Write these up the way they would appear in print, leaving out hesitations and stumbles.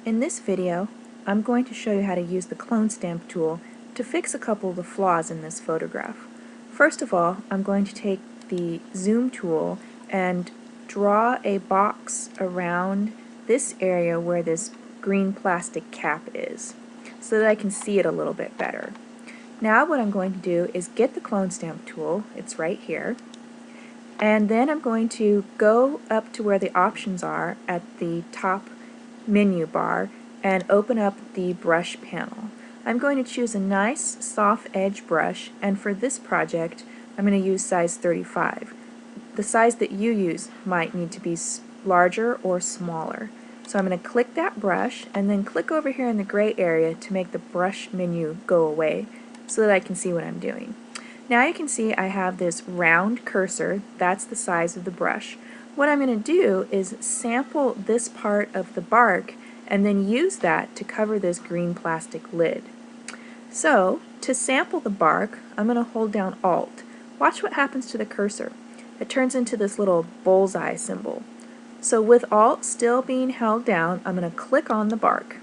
In this video, I'm going to show you how to use the clone stamp tool to fix a couple of the flaws in this photograph. First of all, I'm going to take the zoom tool and draw a box around this area where this green plastic cap is, so that I can see it a little bit better. Now what I'm going to do is get the clone stamp tool, it's right here, and then I'm going to go up to where the options are at the top menu bar and open up the brush panel. I'm going to choose a nice soft edge brush, and for this project I'm going to use size 35. The size that you use might need to be larger or smaller. So I'm going to click that brush and then click over here in the gray area to make the brush menu go away so that I can see what I'm doing. Now you can see I have this round cursor, that's the size of the brush. What I'm going to do is sample this part of the bark and then use that to cover this green plastic lid. So, to sample the bark, I'm going to hold down Alt. Watch what happens to the cursor. It turns into this little bullseye symbol. So with Alt still being held down, I'm going to click on the bark.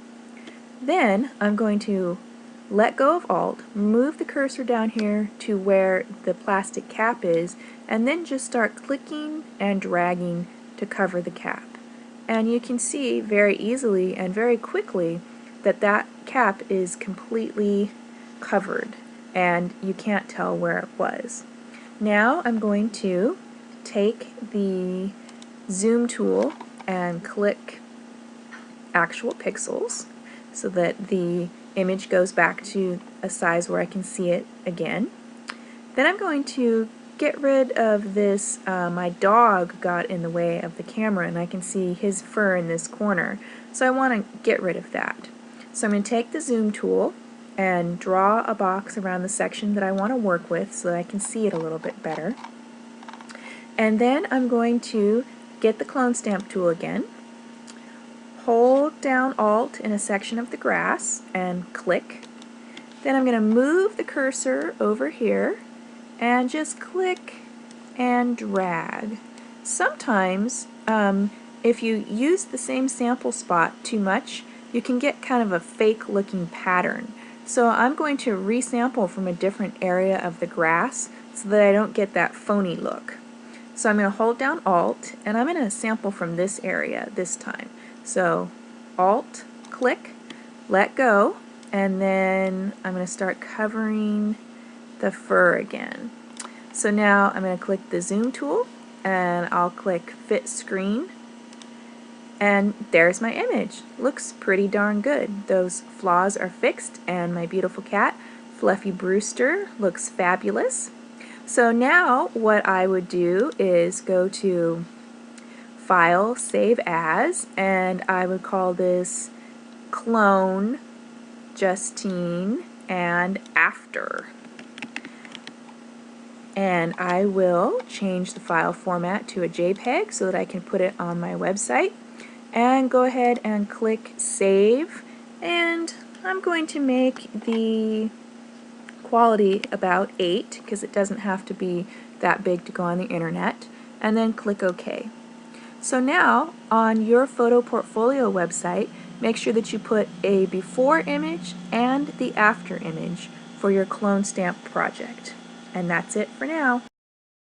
Then I'm going to let go of Alt, move the cursor down here to where the plastic cap is, and then just start clicking and dragging to cover the cap. And you can see very easily and very quickly that that cap is completely covered and you can't tell where it was. Now I'm going to take the zoom tool and click actual pixels so that the image goes back to a size where I can see it again. Then I'm going to get rid of this, my dog got in the way of the camera and I can see his fur in this corner, so I want to get rid of that. So I'm going to take the zoom tool and draw a box around the section that I want to work with so that I can see it a little bit better. And then I'm going to get the clone stamp tool again, hold down Alt in a section of the grass and click. Then I'm going to move the cursor over here and just click and drag. Sometimes if you use the same sample spot too much, you can get kind of a fake looking pattern. So I'm going to resample from a different area of the grass so that I don't get that phony look. So I'm going to hold down Alt and I'm going to sample from this area this time. So Alt, click, let go, and then I'm going to start covering the fur again. So now I'm going to click the zoom tool and I'll click fit screen, and there's my image. Looks pretty darn good. Those flaws are fixed and my beautiful cat Fluffy Brewster looks fabulous. So now what I would do is go to File, Save As, and I would call this Clone Justine and After. And I will change the file format to a JPEG so that I can put it on my website. And go ahead and click Save, and I'm going to make the quality about 8 because it doesn't have to be that big to go on the internet, and then click OK. So now on your photo portfolio website, make sure that you put a before image and the after image for your clone stamp project. And that's it for now.